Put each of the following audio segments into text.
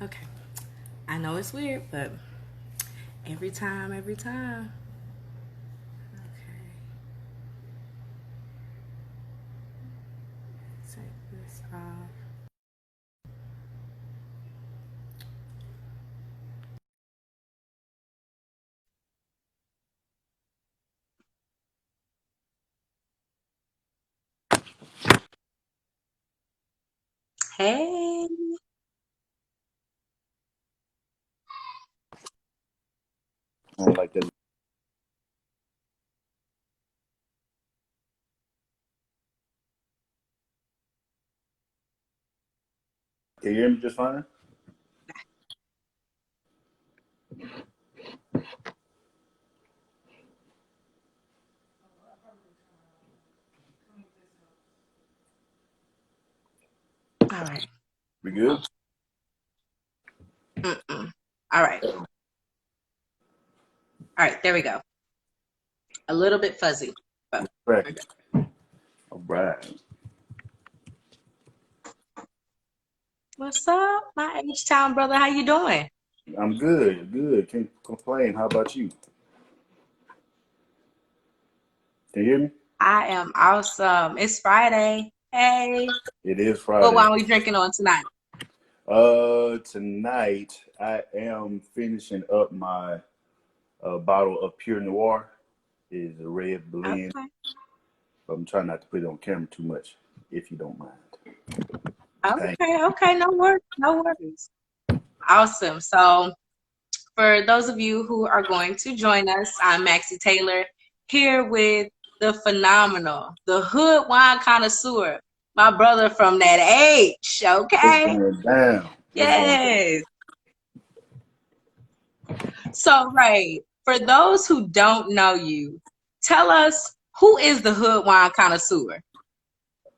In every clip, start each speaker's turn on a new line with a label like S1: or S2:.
S1: Okay. I know it's weird, but every time. Okay. Take this off. Hey.
S2: I don't like that. Can you hear me just fine?
S1: All right.
S2: We good?
S1: Mm-mm. All right. All right. There we go. A little bit fuzzy, but we're
S2: Right.
S1: good.
S2: All right.
S1: What's up, my H-Town brother? How you doing?
S2: I'm good. Good. Can't complain. How about you? Can you hear me?
S1: I am awesome. It's Friday. Hey.
S2: It is
S1: What
S2: Friday.
S1: wine we drinking on tonight?
S2: Tonight I am finishing up my bottle of Pure Noir. It is a red blend.
S1: Okay.
S2: I'm trying not to put it on camera too much, if you don't mind. Thank
S1: Okay. Okay. No worries. No worries. Awesome. So, for those of you who are going to join us, I'm Maxie Taylor here with the phenomenal, the hood wine connoisseur, my brother from that H.
S2: you. What's
S1: Okay.
S2: going down? What's going down?
S1: Yes. So, Ray, for those who don't know you, tell us who is the hood wine connoisseur?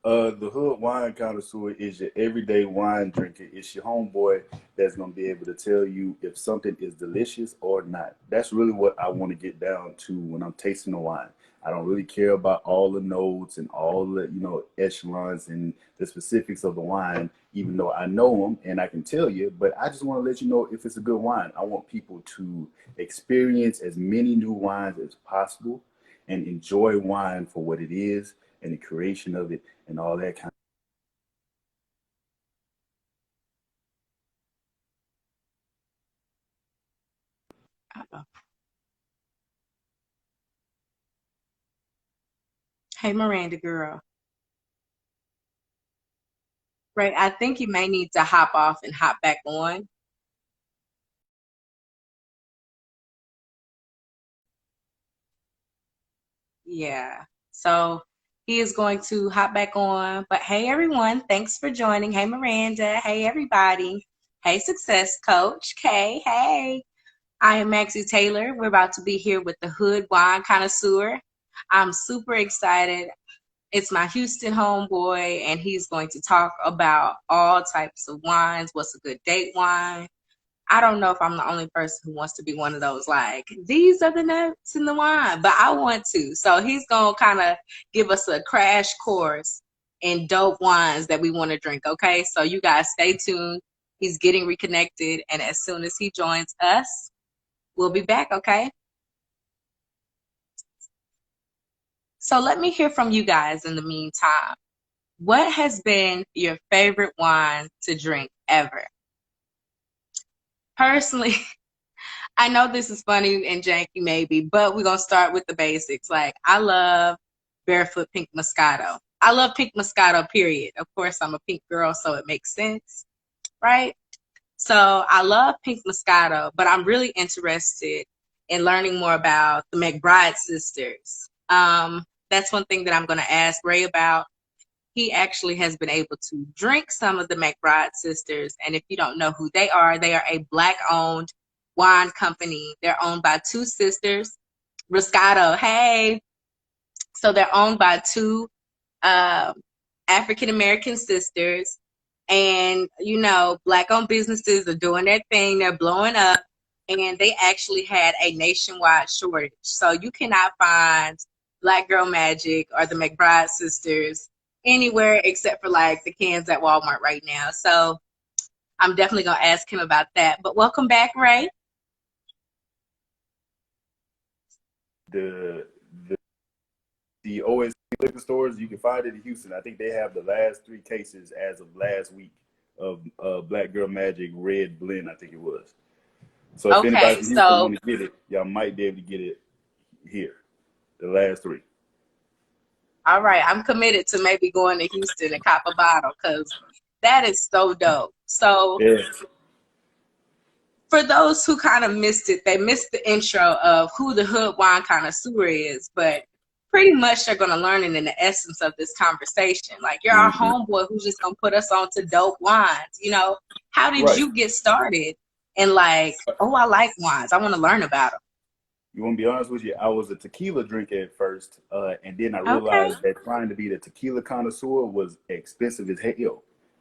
S2: The hood wine connoisseur is your everyday wine drinker. It's your homeboy that's gonna be able to tell you if something is delicious or not. That's really what I want to get down to when I'm tasting the wine. I don't really care about all the notes and all the echelons and the specifics of the wine, even though I know them and I can tell you. But I just want to let you know if it's a good wine. I want people to experience as many new wines as possible and enjoy wine for what it is and the creation of it and all that kind
S1: Uh-oh. Hey, Miranda girl. Ray, I think you may need to hop off and hop back on. Yeah. So he is going to hop back on. But hey, everyone, thanks for joining. Hey, Miranda. Hey, everybody. Hey, Success Coach. Kay. Hey. I am Maxie Taylor. We're about to be here with the Hood Wine Connoisseur. I'm super excited. It's my Houston homeboy, and he's going to talk about all types of wines. What's a good date wine? I don't know if I'm the only person who wants to be one of those, like, these are the notes in the wine, but I want to. So he's going to kind of give us a crash course in dope wines that we want to drink. Okay. So you guys stay tuned. He's getting reconnected. And as soon as he joins us, we'll be back. Okay. So let me hear from you guys in the meantime. What has been your favorite wine to drink ever? Personally, I know this is funny and janky maybe, but we're gonna start with the basics. Like I love barefoot pink Moscato. I love pink Moscato, period. Of course, I'm a pink girl, so it makes sense, right? So I love pink Moscato, but I'm really interested in learning more about the McBride sisters. That's one thing that I'm gonna ask Ray about. He actually has been able to drink some of the McBride sisters. And if you don't know who they are a black owned wine company. They're owned by two sisters. Riscato, hey. So they're owned by two uh, African American sisters. And, black owned businesses are doing their thing, they're blowing up. And they actually had a nationwide shortage. So you cannot find Black Girl Magic or the McBride sisters anywhere except for like the cans at Walmart right now. So I'm definitely gonna ask him about that. But welcome back, Ray.
S2: The the the OSC liquor stores, you can find it in Houston. I think they have the last 3 cases as of last week of Black Girl Magic Red Blend, I think it was. So if anybody
S1: Okay,
S2: from Houston
S1: so
S2: want to get it, y'all might be able to get it here. The last 3.
S1: all right, I'm committed to maybe going to Houston and cop a bottle because that is so dope. So
S2: Yeah.
S1: for those who kind of missed it, they missed the intro of who the hood wine connoisseur is, but pretty much they're going to learn it in the essence of this conversation. Like, you're our
S2: Mm-hmm.
S1: homeboy who's just going to put us on to dope wines. How did
S2: Right.
S1: you get started? And like, oh, I like wines. I want to learn about them.
S2: You want to be honest with you? I was a tequila drinker at first, and then I
S1: Okay.
S2: realized that trying to be the tequila connoisseur was expensive as hell. You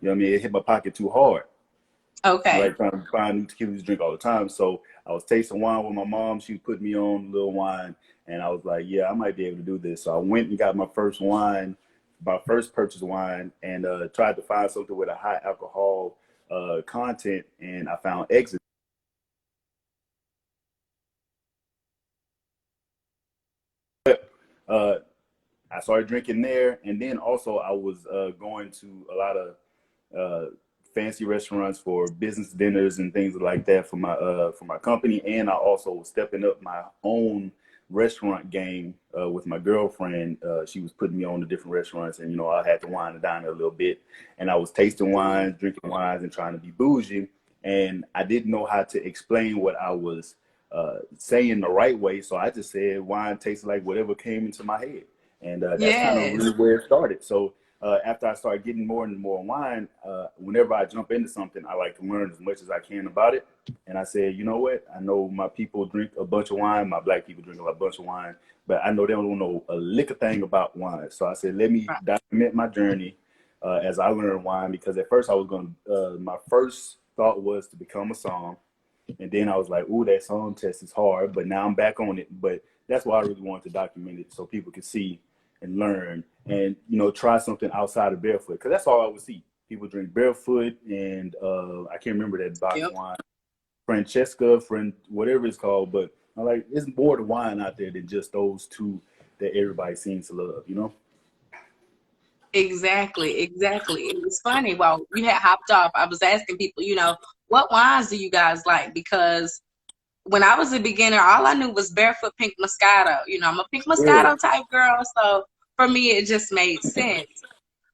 S2: know what I mean? It hit my pocket too hard.
S1: Okay.
S2: Like trying to find new tequilas to drink all the time. So I was tasting wine with my mom. She put me on a little wine, and I was like, yeah, I might be able to do this. So I went and got my first wine, my first purchase wine, and tried to find something with a high alcohol content, and I found Exit. Uh, I started drinking there, and then also I was going to a lot of fancy restaurants for business dinners and things like that for my company, and I also was stepping up my own restaurant game with my girlfriend. She was putting me on to different restaurants, and I had to wine and dine a little bit, and I was tasting wines, drinking wines, and trying to be bougie, and I didn't know how to explain what I was saying the right way, so I just said wine tastes like whatever came into my head, and that's kind of
S1: Yes.
S2: really where it started. So after I started getting more and more wine, whenever I jump into something, I like to learn as much as I can about it. And I said, you know what? I know my people drink a bunch of wine. My black people drink a bunch of wine, but I know they don't know a lick of thing about wine. So I said, let me document my journey as I learn wine. Because at first I was going to, my first thought was to become a somm. And then I was like, ooh, that song test is hard, but now I'm back on it. But that's why I really wanted to document it so people could see and learn and, try something outside of barefoot. Because that's all I would see. People drink barefoot and I can't remember that box
S1: Yep.
S2: wine, Francesca, whatever it's called. But I'm like, there's more to wine out there than just those two that everybody seems to love.
S1: Exactly, exactly. It was funny. While you had hopped off, I was asking people, what wines do you guys like? Because when I was a beginner, all I knew was barefoot pink Moscato. I'm a pink
S2: Yeah.
S1: Moscato type girl, so for me it just made sense.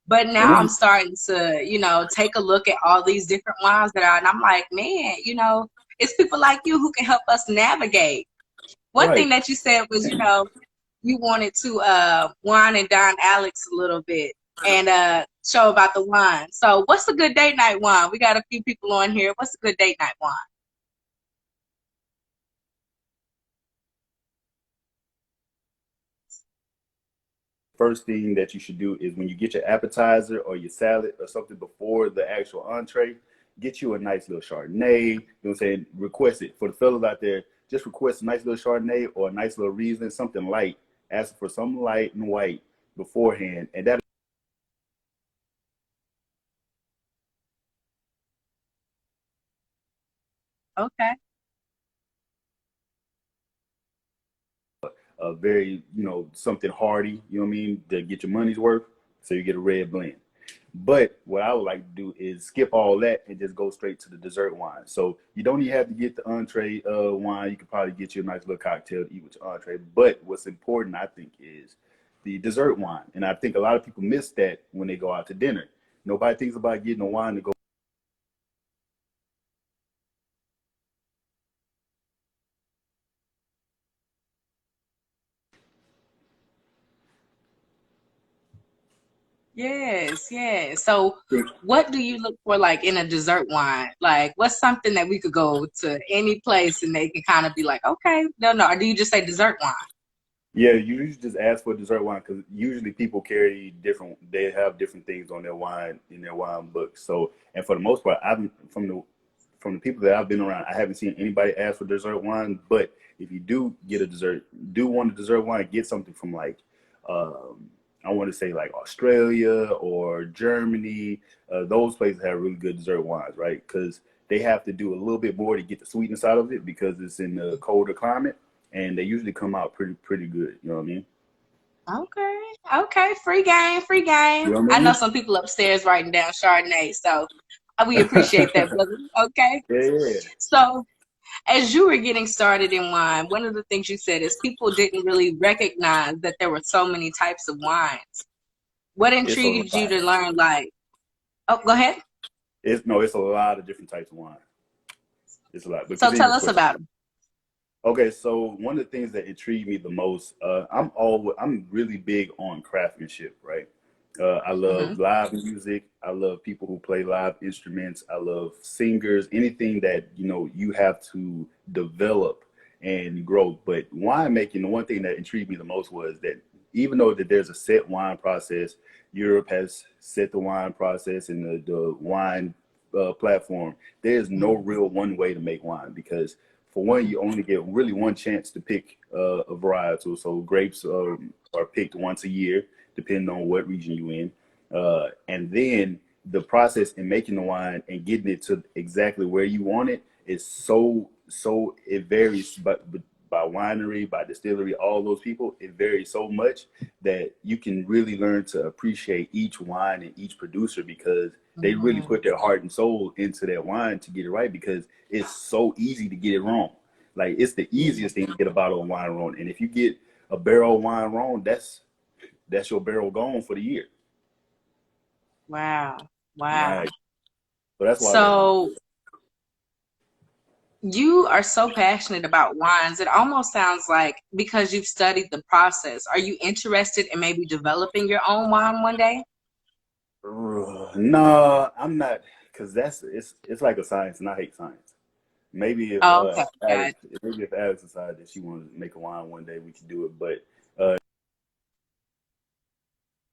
S1: But
S2: And
S1: now
S2: this
S1: I'm
S2: is,
S1: starting to, take a look at all these different wines that are, and I'm like, man, it's people like you who can help us navigate. One thing
S2: right.
S1: that you said was, you wanted to wine and dine Alex a little bit and show about the wine. So what's a good date night wine? We got a few people on here. What's a good date night wine?
S2: First thing that you should do is when you get your appetizer or your salad or something before the actual entree, get you a nice little Chardonnay. You know what I'm saying? Request it. For the fellas out there, just request a nice little Chardonnay or a nice little Riesling, something light. Ask for something light and white beforehand. And that
S1: Okay.
S2: very, something hearty, you know what I mean, to get your money's worth. So you get a red blend. But what I would like to do is skip all that and just go straight to the dessert wine. So you don't even have to get the entree wine. You could probably get you a nice little cocktail to eat with your entree. But what's important, I think, is the dessert wine. And I think a lot of people miss that when they go out to dinner. Nobody thinks about getting a wine to go
S1: Yes, yes. So what do you look for like in a dessert wine? Like what's something that we could go to any place and they can kind of be like, okay, no, no. Or do you just say dessert wine?
S2: Yeah, you usually just ask for dessert wine because usually people carry different. They have different things on their wine in their wine books. So, and for the most part, I've from the people that I've been around, I haven't seen anybody ask for dessert wine. But if you do get a dessert, do want a dessert wine, get something from like I want to say like Australia or Germany. Those places have really good dessert wines, right? Because they have to do a little bit more to get the sweetness out of it because it's in a colder climate, and they usually come out pretty good. You know what I mean?
S1: Okay. Okay. Free game. Free game.
S2: You know what
S1: I
S2: I
S1: know
S2: mean?
S1: some people upstairs writing down Chardonnay, so we appreciate that, brother. Okay.
S2: Yeah, yeah.
S1: So as you were getting started in wine, one of the things you said is people didn't really recognize that there were so many types of wines. What
S2: It's a
S1: intrigued you
S2: lot.
S1: to learn, like, oh, go ahead.
S2: It's a lot of different types of wine. It's a lot. But
S1: So
S2: continue
S1: tell
S2: your
S1: us
S2: question.
S1: about them.
S2: Okay, so one of the things that intrigued me the most, I'm really big on craftsmanship, right? I
S1: Hmm.
S2: love live music. I love people who play live instruments. I love singers. Anything that you have to develop and grow. But winemaking, the one thing that intrigued me the most was that even though that there's a set wine process, Europe has set the wine process and the wine platform. There's no
S1: Hmm.
S2: real one way to make wine because for one, you only get really one chance to pick a varietal. So grapes are picked once a year, depending on what region you're in. And then the process in making the wine and getting it to exactly where you want it is so it varies, but by winery, by distillery, all those people, it varies so much that you can really learn to appreciate each wine and each producer because they really
S1: Hmm.
S2: put their heart and soul into that wine to get it right because it's so easy to get it wrong. Like it's the
S1: Yeah.
S2: easiest thing to get a bottle of wine wrong. And if you get a barrel of wine wrong, that's your barrel gone for the year.
S1: Wow. Wow.
S2: Right. So that's why I love wine.
S1: So you are so passionate about wines. It almost sounds like because you've studied the process, are you interested in maybe developing your own wine one day?
S2: No, I'm not, because it's like a science, and I hate science. Maybe if
S1: Oh, okay, got it.
S2: Alex decided that she wanted to make a wine one day, we could do it. But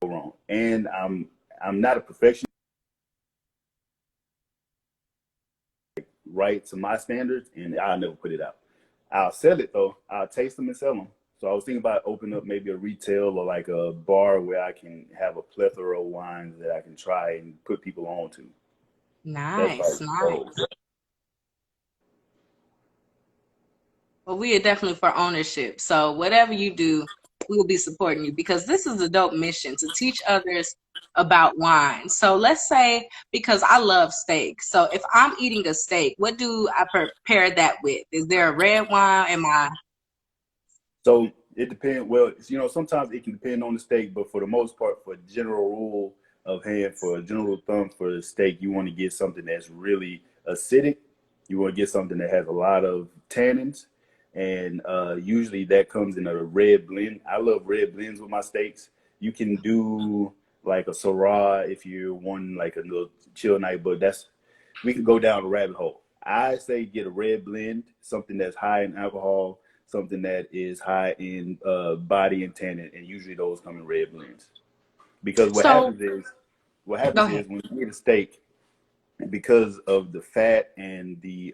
S2: go wrong, and I'm not a perfectionist, right to my standards, and I'll never put it out. I'll sell it though. I'll taste them and sell them. So I was thinking about opening up maybe a retail or like a bar where I can have a plethora of wines that I can try and put people on to. That's
S1: Nice,
S2: like
S1: nice.
S2: oh,
S1: Well, we are definitely for ownership. So whatever you do, we will be supporting you because this is a dope mission to teach others about wine. So let's say because I love steak. So if I'm eating a steak, what do I prepare that with? Is there a red wine? Am I
S2: so it depends. Well, sometimes it can depend on the steak, but for the most part, for general rule of hand, for a general thumb for the steak, you want to get something that's really acidic. You want to get something that has a lot of tannins, and usually that comes in a red blend. I love red blends with my steaks. You can do like a Syrah if you're wanting like a little chill night, but we could go down a rabbit hole. I say get a red blend, something that's high in alcohol, something that is high in body and tannin, and usually those come in red blends. Because
S1: so
S2: what
S1: go
S2: happens
S1: ahead.
S2: is when you eat a steak, because of the fat and the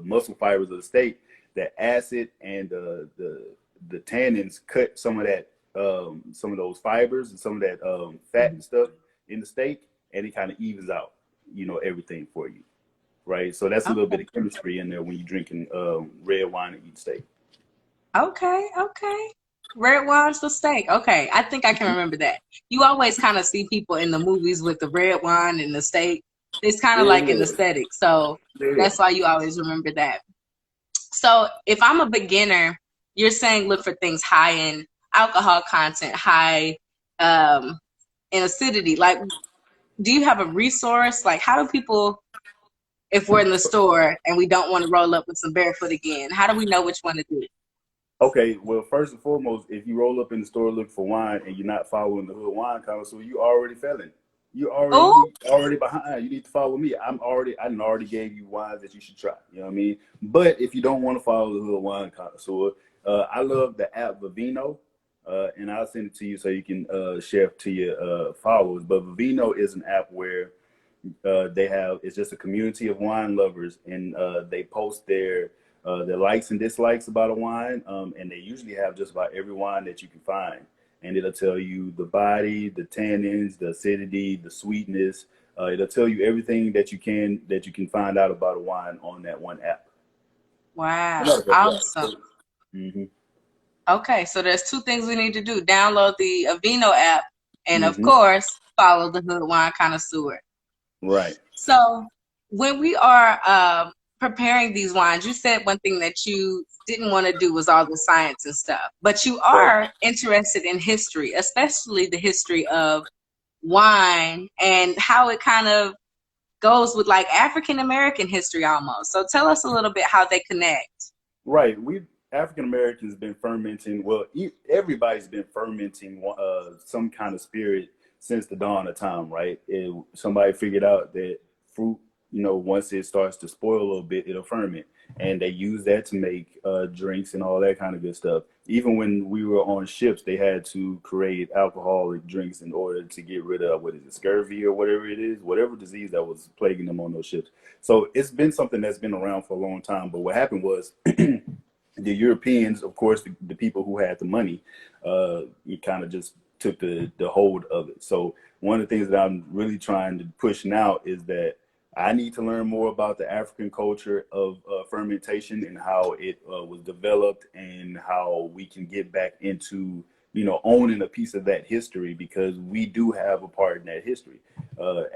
S2: muscle fibers of the steak, the acid and the tannins cut some of those fibers and some of that fat
S1: Mhm.
S2: and stuff in the steak, and it kind of evens out, everything for you, right? So that's a little bit
S1: Okay.
S2: of chemistry in there when you're drinking red wine and eat steak.
S1: Okay, okay. Red wine's the steak. Okay, I think I can remember that. You always kind of see people in the movies with the red wine and the steak. It's kind of like an
S2: Yeah,
S1: aesthetic. So
S2: yeah.
S1: that's why you always remember that. So if I'm a beginner, you're saying look for things high in alcohol content, high um, in acidity. Like, do you have a resource? Like, how do people, if we're in the store and we don't want to roll up with some barefoot again, how do we know which one to do?
S2: Okay, well, first and foremost, if you roll up in the store looking for wine and you're not following the hood wine connoisseur, you already failing.
S1: Oh,
S2: You already behind. You need to follow me. I done already gave you wines that you should try. You know what I mean? But if you don't want to follow the hood wine connoisseur, I love the app Vivino, and I'll send it to you so you can share it to your followers. But Vivino is an app where it's just a community of wine lovers, and they post their likes and dislikes about a wine, and they usually have just about every wine that you can find. and it'll tell you the body, the tannins, the acidity, the sweetness. It'll tell you everything that you can find out about a wine on that one app.
S1: Wow.
S2: Another couple
S1: Awesome.
S2: apps. Mm-hmm.
S1: Okay, so there's two things we need to do. Download the Aveeno app and of
S2: Mm-hmm.
S1: course follow the Hood Wine Connoisseur.
S2: Right.
S1: So when we are preparing these wines, you said one thing that you didn't want to do was all the science and stuff, but you
S2: Right.
S1: are interested in history, especially the history of wine and how it kind of goes with like African American history almost. So tell us a little bit how they connect.
S2: Right. We African Americans been fermenting. Well, everybody's been fermenting some kind of spirit since the dawn of time. Right. Somebody figured out that fruit, once it starts to spoil a little bit, it'll ferment, and they use that to make drinks and all that kind of good stuff. Even when we were on ships, they had to create alcoholic drinks in order to get rid of what is it, scurvy or whatever it is, whatever disease that was plaguing them on those ships. So it's been something that's been around for a long time. But what happened was the Europeans, of course, the people who had the money, you kind of just took the hold of it. So one of the things that I'm really trying to push now is that I need to learn more about the African culture of fermentation and how it was developed and how we can get back into, owning a piece of that history, because we do have a part in that history.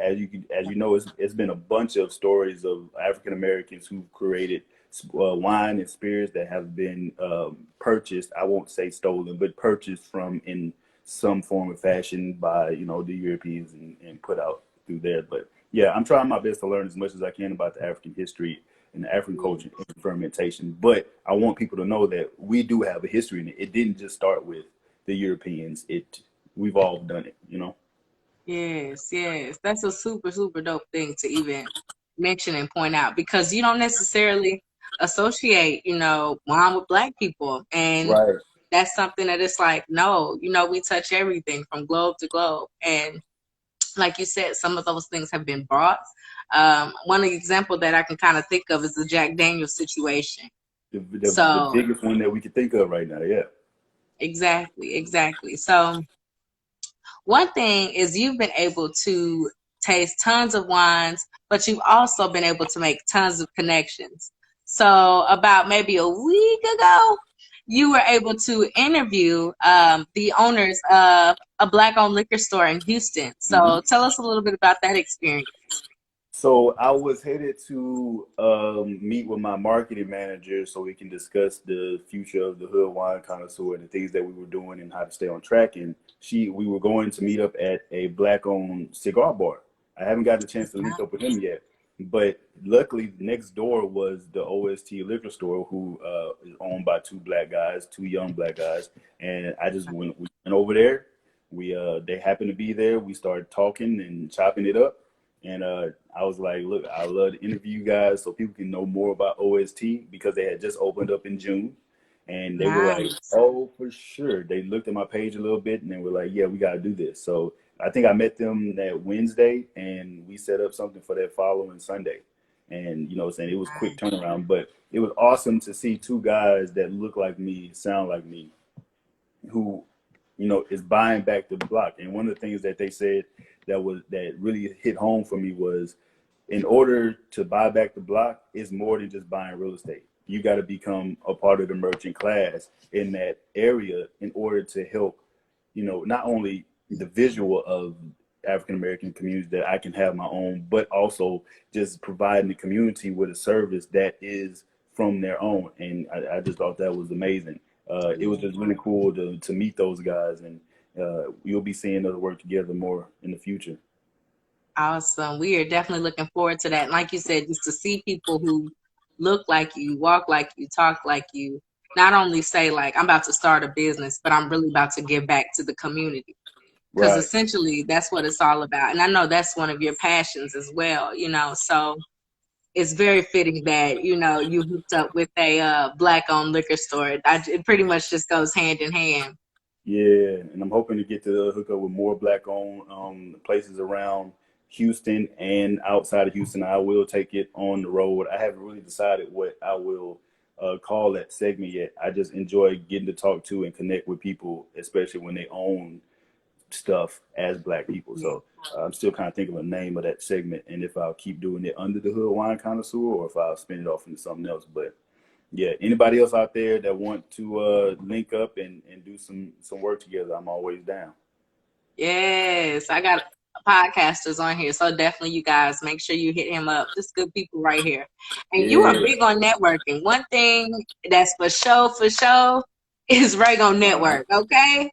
S2: As you know, it's been a bunch of stories of African Americans who've created wine and spirits that have been purchased. I won't say stolen, but purchased from in some form or fashion by the Europeans and put out through there. But yeah, I'm trying my best to learn as much as I can about the African history and the African culture and fermentation. But I want people to know that we do have a history in it. It didn't just start with the Europeans. We've all done it.
S1: Yes, yes. That's a super, super dope thing to even mention and point out because you don't necessarily associate, wine with black people. And
S2: Right.
S1: that's something that it's like, no, we touch everything from globe to globe. And like you said, some of those things have been brought. One example that I can kind of think of is the Jack Daniels situation.
S2: The
S1: So,
S2: biggest one that we can think of right now. Yeah.
S1: exactly, exactly. So, one thing is you've been able to taste tons of wines, but you've also been able to make tons of connections. So about maybe a week ago, you were able to interview the owners of a black-owned liquor store in Houston.
S2: Hmm.
S1: So tell us a little bit about that experience.
S2: So I was headed to meet with my marketing manager so we can discuss the future of the Hood Wine Connoisseur and the things that we were doing and how to stay on track. And we were going to meet up at a black-owned cigar bar. I haven't gotten a chance to link up with him yet, but luckily next door was the OST liquor store, who is owned by two black guys, two young black guys. And we went over there. They happened to be there. We started talking and chopping it up. And I was like, look, I love to interview you guys so people can know more about OST, because they had just opened up in June. And they were like,
S1: Nice.
S2: oh, for sure. They looked at my page a little bit and they were like, yeah, we got to do this. So I think I met them that Wednesday and we set up something for that following Sunday. And, saying it was quick
S1: Nice.
S2: turnaround, but it was awesome to see two guys that look like me, sound like me, who is buying back the block. And one of the things that they said that really hit home for me was, in order to buy back the block, is more than just buying real estate. You got to become a part of the merchant class in that area in order to help, not only the visual of African American communities that I can have my own, but also just providing the community with a service that is from their own. And I just thought that was amazing. It was just really cool to meet those guys, and you'll be seeing us work together more in the future.
S1: Awesome. We are definitely looking forward to that. And like you said, just to see people who look like you, walk like you, talk like you, not only say like I'm about to start a business, but I'm really about to give back to the community. Because
S2: Right.
S1: essentially that's what it's all about. And I know that's one of your passions as well, so it's very fitting that, you hooked up with a black owned liquor store. It pretty much just goes hand in hand.
S2: Yeah, and I'm hoping to get to hook up with more black-owned places around Houston and outside of Houston. I will take it on the road. I haven't really decided what I will call that segment yet. I just enjoy getting to talk to and connect with people, especially when they own stuff as Black people.
S1: Yeah.
S2: So I'm still kind of thinking of the name of that segment, and if I'll keep doing it under the hood wine connoisseur, or if I'll spin it off into something else. But yeah, anybody else out there that want to link up and do some work together, I'm always down.
S1: Yes, I got podcasters on here, so definitely you guys make sure you hit him up. Just good people right here. And you are
S2: Yeah.
S1: big on networking. One thing that's for show, is Ray gonna
S2: Uh-huh.
S1: network, okay?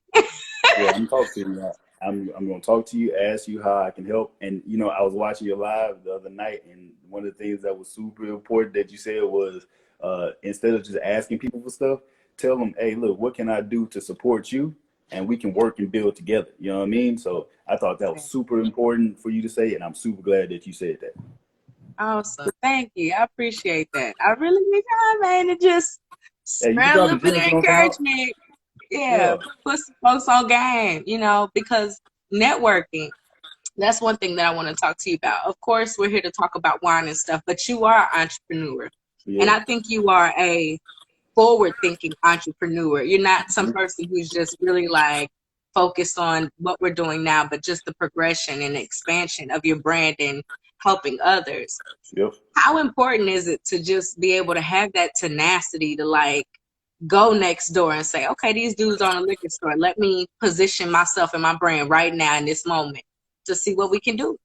S2: Yeah, I'm talking to you. I'm gonna talk to you, ask you how I can help. And I was watching your live the other night, and one of the things that was super important that you said was instead of just asking people for stuff, tell them, hey, look, what can I do to support you? And we can work and build together. You know what I mean? So I thought that was super important for you to say, and I'm super glad that you said that.
S1: Awesome. Thank you. I appreciate that. I really need time, man, to just
S2: Hey, you be
S1: spread a little
S2: dropping
S1: bit
S2: gems,
S1: of
S2: you know what I'm talking about?
S1: encouragement. Yeah,
S2: Yeah.
S1: put some folks on game, because networking, that's one thing that I want to talk to you about. Of course, we're here to talk about wine and stuff, but you are an entrepreneur. And
S2: Yeah.
S1: I think you are a forward thinking entrepreneur. You're not some person who's just really like focused on what we're doing now, but just the progression and expansion of your brand and helping others.
S2: Yep.
S1: How important is it to just be able to have that tenacity to like go next door and say, okay, these dudes are on a liquor store. Let me position myself and my brand right now in this moment to see what we can do.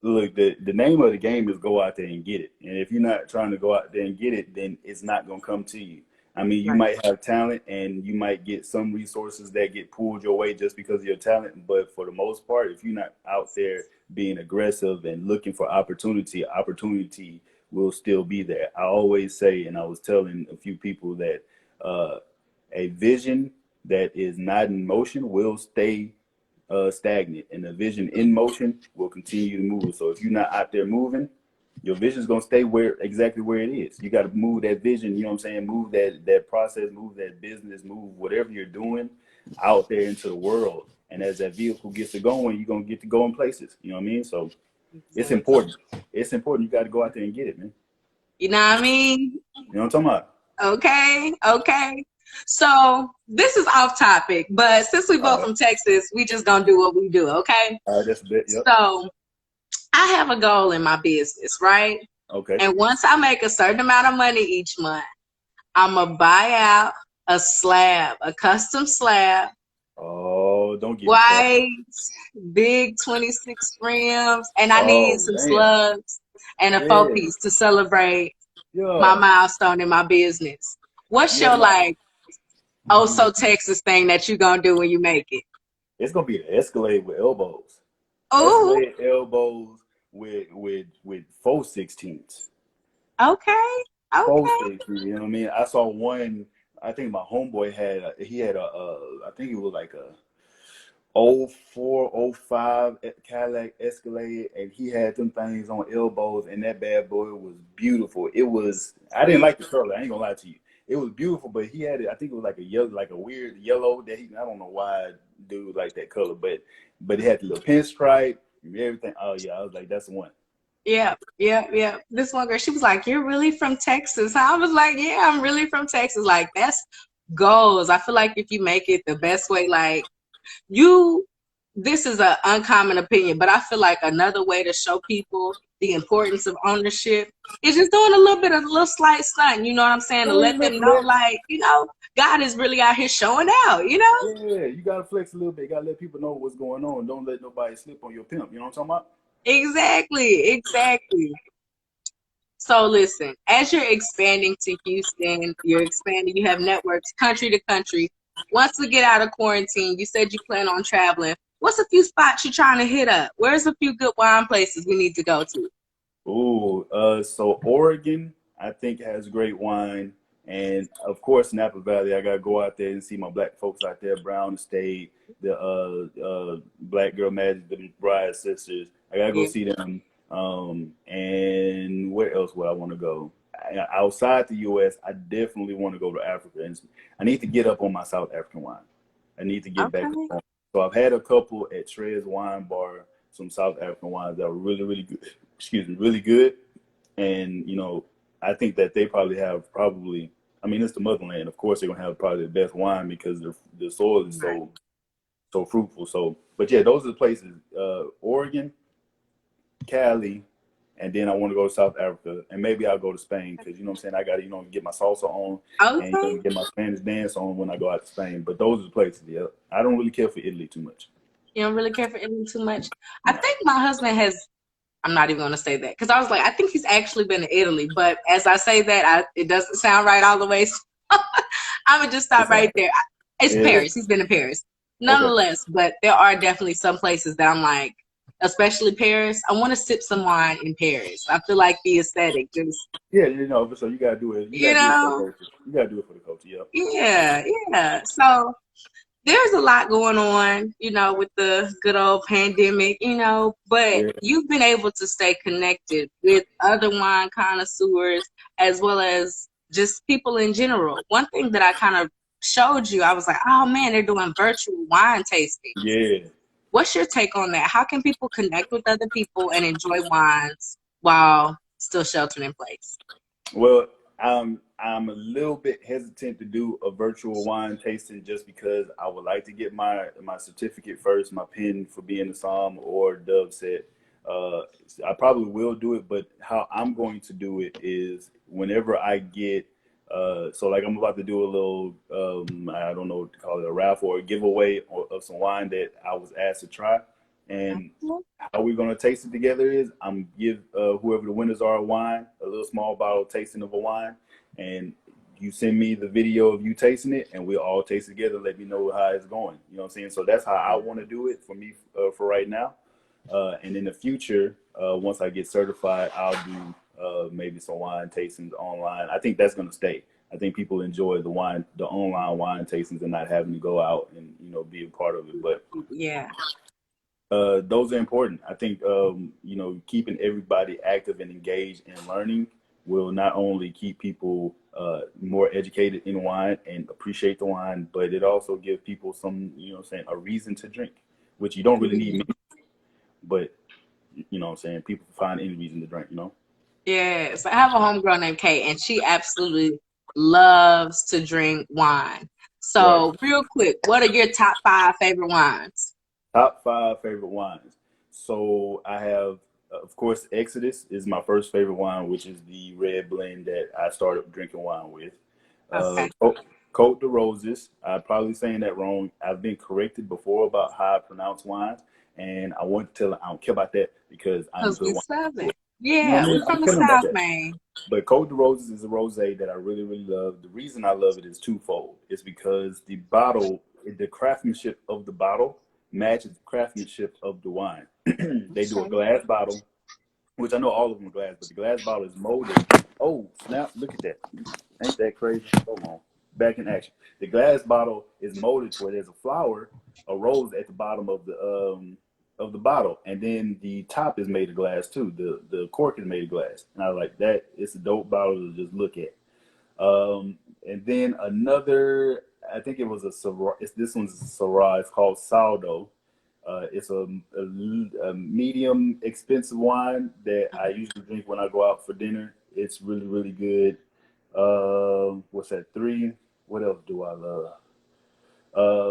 S2: Look, the name of the game is go out there and get it. And if you're not trying to go out there and get it, then it's not going to come to you. I mean, you
S1: Right.
S2: might have talent and you might get some resources that get pulled your way just because of your talent. But for the most part, if you're not out there being aggressive and looking for opportunity will still be there. I always say, and I was telling a few people that a vision that is not in motion will stay stagnant, and the vision in motion will continue to move. So if you're not out there moving, your vision is gonna stay exactly where it is. You got to move that vision. You know what I'm saying? Move that process, move that business, move whatever you're doing out there into the world. And as that vehicle gets to going, you're gonna get to go in places. You know what I mean? So it's
S1: Exactly.
S2: important. It's important. You got to go out there and get it, man.
S1: You know what I mean?
S2: You know what I'm talking about?
S1: Okay. Okay. So this is off topic, but since we
S2: All
S1: both
S2: right.
S1: from Texas, we just gonna do what we do. Okay.
S2: All right. That's a bit. Yep.
S1: So I have a goal in my business, right?
S2: Okay.
S1: And once I make a certain amount of money each month, I'm gonna buy out a slab, a custom slab,
S2: Oh, don't get me started.
S1: white, big 26 rims, and I need
S2: Oh
S1: some
S2: man.
S1: slugs and a four
S2: Yeah.
S1: piece to celebrate my
S2: Yeah.
S1: milestone in my business. What's
S2: Yeah.
S1: your
S2: No.
S1: like oh so Texas thing that you gonna do when you make it?
S2: It's gonna be an Escalade with elbows.
S1: Oh,
S2: Escalade elbows with 4/16.
S1: okay,
S2: Four
S1: okay,
S2: 16. You know what I mean? I saw one. I think my homeboy he had I think it was like a '04, '05 Cadillac Escalade, and he had them things on elbows, and that bad boy was beautiful. It was. I didn't
S1: sweet.
S2: like the color. I ain't gonna lie to you. It was beautiful, but he had it. I think it was like a yellow, like a weird yellow that he. I don't know why dude like that color, but it had the little pinstripe and everything. Oh yeah, I was like, that's the one.
S1: Yeah, yeah, yeah. This one girl, she was like, "You're really from Texas?" I was like, "Yeah, I'm really from Texas." Like that's goals. I feel like if you make it the best way, like you this is an uncommon opinion, but I feel like another way to show people the importance of ownership is just doing a little bit of a little slight stunt, you know what I'm saying? To
S2: Oh,
S1: let
S2: little
S1: them know
S2: flex.
S1: like, God is really out here showing out.
S2: Yeah, you gotta flex a little bit. You gotta let people know what's going on. Don't let nobody slip on your pimp. You know what I'm talking about?
S1: Exactly, exactly. So listen, as you're expanding to Houston, you're expanding, you have networks country to country. Once we get out of quarantine, you said you plan on traveling. What's a few spots you're trying to hit up? Where's a few good wine places we need to go to?
S2: Ooh, so Oregon, I think has great wine, and of course Napa Valley. I gotta go out there and see my black folks out there, Brown State, the Black Girl Magic, the Bride Sisters. I gotta go
S1: Yeah.
S2: see them. And where else would I want to go? Outside the U.S., I definitely want to go to Africa, and I need to get up on my South African wine. I need to get back
S1: Okay.
S2: on. So I've had a couple at Trez Wine Bar, some South African wines that were really, really good. Excuse me, really good. And I think that they probably have I mean, it's the motherland. Of course, they're gonna have probably the best wine because the soil is
S1: Right.
S2: so fruitful. So, but yeah, those are the places: Oregon, Cali, and then I want to go to South Africa, and maybe I'll go to Spain because you know what I'm saying. I got to get my salsa on and
S1: Okay.
S2: get my Spanish dance on when I go out to Spain. But those are the places. Yeah, I don't really care for Italy too much.
S1: You don't really care for Italy too much. I
S2: No.
S1: think my husband has. I'm not even going to say that because I was like, I think he's actually been to Italy, but as I say that, it doesn't sound right all the way. So I'm gonna just stop
S2: It's all
S1: right
S2: right.
S1: there. It's
S2: Yeah.
S1: Paris. He's been to Paris,
S2: Okay.
S1: nonetheless. But there are definitely some places that I'm like, especially Paris. I want to sip some wine in Paris. I feel like the aesthetic, just
S2: Yeah, so you gotta do it. You
S1: you
S2: gotta do it for the
S1: know,
S2: culture. You gotta do it for the culture. Yep.
S1: yeah, yeah. So there's a lot going on, with the good old pandemic, but
S2: Yeah.
S1: you've been able to stay connected with other wine connoisseurs as well as just people in general. One thing that I kind of showed you, I was like, oh man, they're doing virtual wine tastings.
S2: Yeah.
S1: What's your take on that? How can people connect with other people and enjoy wines while still sheltering in place?
S2: Well, I'm a little bit hesitant to do a virtual wine tasting just because I would like to get my certificate first, my pin for being a Somm or Dove set. Uh, I probably will do it, but how I'm going to do it is whenever I get so like I'm about to do a little I don't know what to call it, a raffle or a giveaway of some wine that I was asked to try, and how we're gonna taste it together is I'm give whoever the winners are of wine a little small bottle tasting of a wine, and you send me the video of you tasting it, and we'll all taste it together. Let me know how it's going. You know what I'm saying? So that's how I want to do it for me for right now. And in the future, once I get certified, I'll do maybe some wine tastings online. I think that's gonna stay. I think people enjoy the online wine tastings, and not having to go out and be a part of it. But
S1: Yeah.
S2: those are important. I think keeping everybody active and engaged in learning will not only keep people more educated in wine and appreciate the wine, but it also gives people some, a reason to drink, which you don't really need many, but people find any reason to drink.
S1: Yes, I have a homegirl named Kate, and she absolutely loves to drink wine.
S2: Right.
S1: So, real quick, what are your top five favorite wines?
S2: Top five favorite wines. So I have, of course, Exodus is my first favorite wine, which is the red blend that I started drinking wine with. Uh,
S1: Okay.
S2: Cote de Roses. I'm probably saying that wrong. I've been corrected before about how I pronounce wines, and I want to tell I don't care about that because I'm a
S1: Because
S2: good
S1: we
S2: wine.
S1: Southern.
S2: You know what
S1: Yeah,
S2: I
S1: we're
S2: mean? I'm
S1: from the
S2: killing about
S1: South,
S2: that.
S1: man.
S2: But Cote de Roses is a rosé that I really, really love. The reason I love it is twofold. It's because the bottle, the craftsmanship of the bottle matches the craftsmanship of the wine. They do a
S1: Okay.
S2: glass bottle, which I know all of them are glass, but the glass bottle is molded. Oh, snap, look at that. Ain't that crazy? Hold on. Back in action. The glass bottle is molded to where there's a flower, a rose at the bottom of the bottle, and then the top is made of glass too. The cork is made of glass, and I like that. It's a dope bottle to just look at. And then another, I think it was a Syrah. This one's a Syrah. It's called Saldo. It's a medium expensive wine that I usually drink when I go out for dinner. It's really, really good. What's that? Three. What else do I love?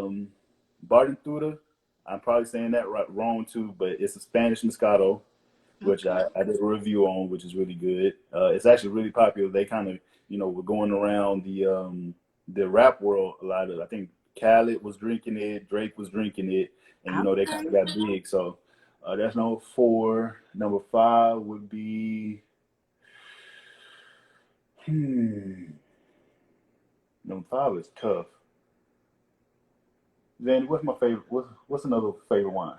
S2: Um, Bardentuda. I'm probably saying that wrong too, but it's a Spanish Moscato, which
S1: Okay.
S2: I did a review on, which is really good. It's actually really popular. They kind of, were going around the rap world a lot of. I think Khaled was drinking it, Drake was drinking it, and they kind
S1: Okay.
S2: of got big. So that's number four. Number five would be number five is tough. Zanny, what's my favorite? What's another favorite wine?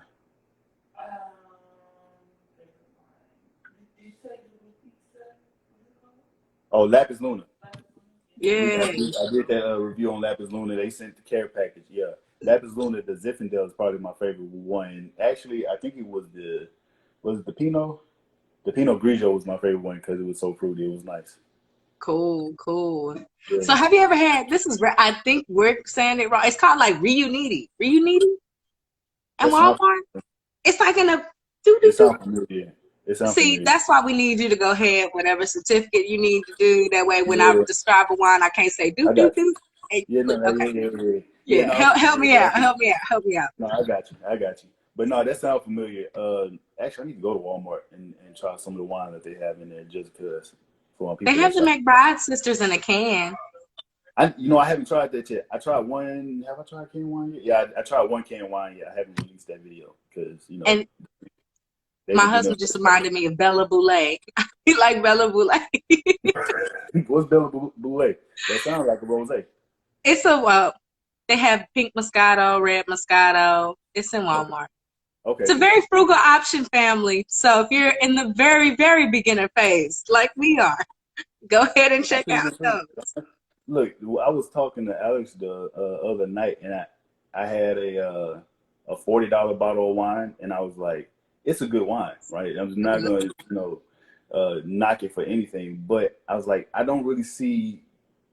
S2: Oh, Lapis Luna.
S1: Yeah.
S2: I did that review on Lapis Luna. They sent the care package. Yeah, Lapis Luna, the Zinfandel is probably my favorite one. Actually, I think it was it the Pinot? The Pinot Grigio was my favorite one because it was so fruity. It was nice.
S1: Cool, cool. So
S2: Yeah,
S1: have you ever had, I think we're saying it wrong. It's called like Reuniti and
S2: that sounds
S1: Walmart. It's like in a doo doo
S2: it
S1: doo.
S2: sounds familiar. It sounds
S1: See,
S2: familiar.
S1: that's why we need you to go ahead, whatever certificate you need to do. That way, when I
S2: Yeah,
S1: describe a wine, I can't say do
S2: I
S1: do
S2: got you.
S1: do. Hey,
S2: Yeah, no, no,
S1: okay,
S2: yeah.
S1: yeah,
S2: No, I'm
S1: help me
S2: familiar.
S1: out, help me out, help me out.
S2: No, I got you. I got you. But no, that sounds familiar. Actually, I need to go to Walmart and try some of the wine that they have in there just because for my
S1: They
S2: people that
S1: have the
S2: shop.
S1: McBride sisters in a can.
S2: I haven't tried that yet. I tried one. Have I tried can wine yet? Yeah, I tried one can wine yet. I haven't released that video because
S1: And
S2: they've
S1: my
S2: been getting
S1: husband just reminded me of Bella Boule. He like Bella Boule.
S2: us. What's Bella Boulet? That sounds like a rosé.
S1: It's a they have pink Moscato, red Moscato. It's in
S2: Okay.
S1: Walmart. It's
S2: Okay.
S1: a very frugal option, family. So if you're in the very, very beginner phase, like we are, go ahead and
S2: I
S1: check
S2: see
S1: out
S2: what you're saying.
S1: those.
S2: Look, I was talking to Alex the other night, and I had a $40 bottle of wine, and I was like, it's a good wine, right? I'm not
S1: Mhm.
S2: going to knock it for anything, but I was like, I don't really see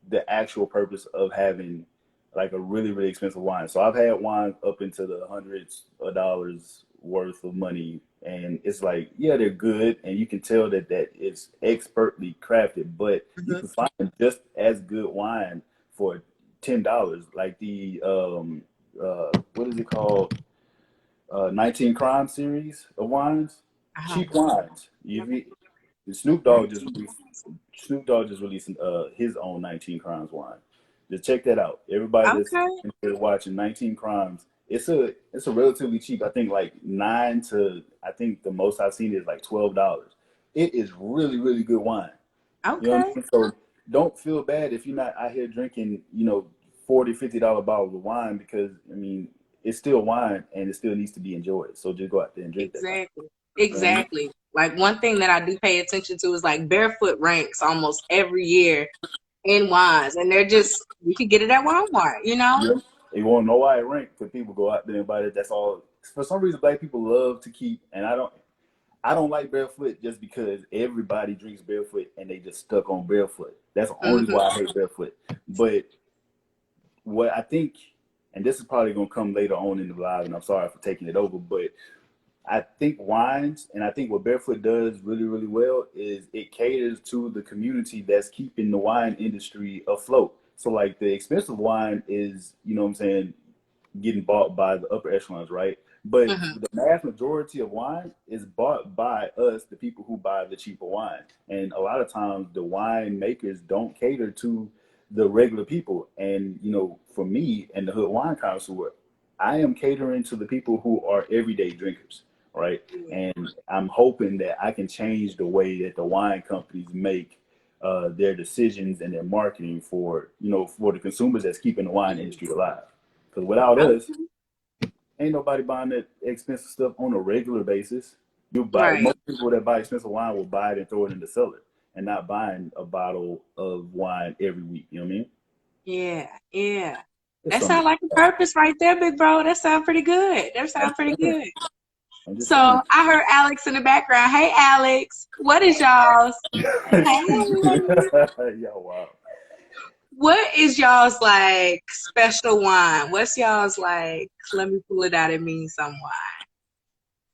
S2: the actual purpose of having like a really really expensive wine. So I've had wine up into the hundreds of dollars worth of money, and it's like, yeah, they're good, and you can tell that it's expertly crafted, but you
S1: Mhm.
S2: can find just as good wine for $10, like the what is it called? 19 Crime series of wines,
S1: Uh-huh.
S2: cheap wines. If you, Snoop Dogg just released Snoop Dogg just releasing his own 19 Crimes wine. Just check that out. Everybody that's
S1: Okay.
S2: interested watching 19 Crimes, it's a relatively cheap. I think like 9 to, I think the most I've seen is like $12. It is really really good wine. You know what
S1: Okay.
S2: I mean? So don't feel bad if you're not out here drinking, $40, $50 bottles of wine, because I mean it's still wine and it still needs to be enjoyed. So just go out there and drink that thing.
S1: Exactly.
S2: You know what I mean?
S1: Exactly. Like one thing that I do pay attention to is like Barefoot ranks almost every year in wines, and they're just you can get it at Walmart. You know.
S2: Yep. You want to know why it ranked? Because people go out there and buy it. That's all. For some reason, black people love to keep, and I don't like barefoot just because everybody drinks barefoot and they just stuck on barefoot. That's the only reason
S1: Hmm.
S2: why I hate barefoot. But what I think, and this is probably gonna come later on in the live, and I'm sorry for taking it over, but I think wines, and I think what Barefoot does really, really well is it caters to the community that's keeping the wine industry afloat. So, like, the expensive wine is, what I'm saying, getting bought by the upper echelons, right? But
S1: Hmm.
S2: the mass majority of wine is bought by us, the people who buy the cheaper wine. And a lot of times, the wine makers don't cater to the regular people. And, for me and the Hood Wine Connoisseur, I am catering to the people who are everyday drinkers, right? And I'm hoping that I can change the way that the wine companies make their decisions and their marketing for the consumers that's keeping the wine industry alive. Because without us,
S1: Okay.
S2: ain't nobody buying that expensive stuff on a regular basis. You buy
S1: Right.
S2: Most people that buy expensive wine will buy it and throw it in the cellar, and not buying a bottle of wine every week. You know what I mean?
S1: Yeah. Yeah.
S2: It's
S1: That
S2: something.
S1: sounds like a purpose right there, big bro. That sounds pretty good. That
S2: I'm
S1: sounds pretty
S2: just saying.
S1: good.
S2: I'm just
S1: So
S2: saying.
S1: I heard Alex in the background. Hey, Alex, what is y'all's? Hey,
S2: Yeah, wow.
S1: what is y'all's like special wine? What's y'all's like? Let me pull it out and mean some wine.